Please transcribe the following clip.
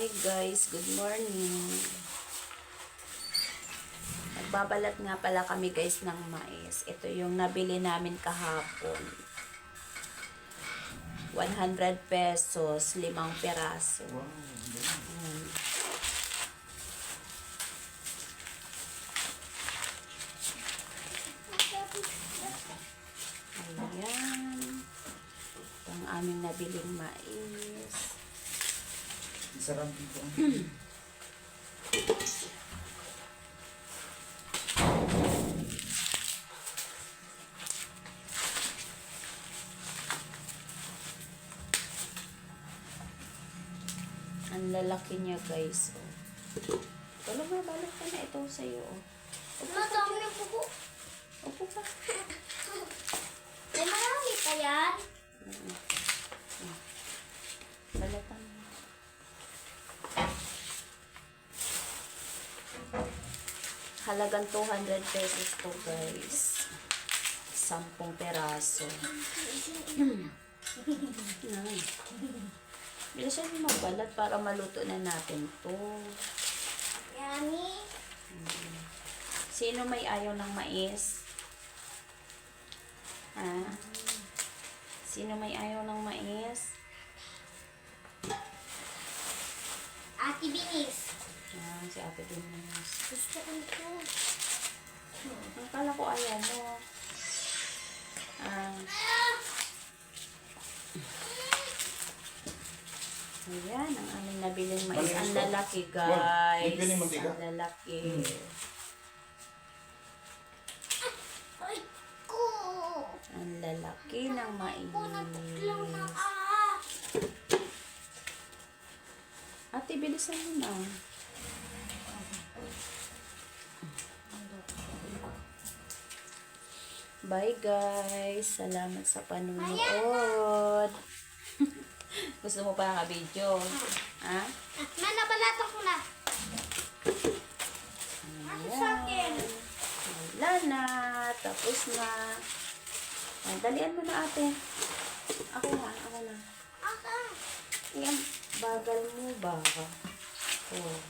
Hi guys, good morning. Nagbabalat nga pala kami guys ng mais. Ito yung nabili namin kahapon. 100 pesos, 5 peraso. Wow. Ayan. Ito ang aming nabiling mais. Sarap dito. Ang lalaki niya guys. Oh. Wala nga, balot ka na ito sa'yo. Oh. Madami yung pupo. Upo pa. May marami pa yan. Balatan mo. Halagang 200 pesos to guys. 10 peraso. Nay. Bilisan mo magbalat para maluto na natin to. Yummy. Sino may ayaw ng mais? Ha? Sino may ayaw ng mais? Ate Binis. Ah, si Ate Binis. Gusto ko ito. Ang kala ko ayaw mo. Ah. Ayan, ang aming nabiling mais. Ang lalaki, guys. Ang lalaki. Ay, ko. Ang lalaki ng mais. Ko natutlaw na Ate, bilisan mo na. Bye, guys. Salamat sa panunood. Gusto mo pa ka-video? Ha? Nanabalatan ko na. Ano sa akin? Wala na. Tapos na. Ay, dalian mo na, ate. Ako na. Aka. Yan. Bagal mo ba? Oh.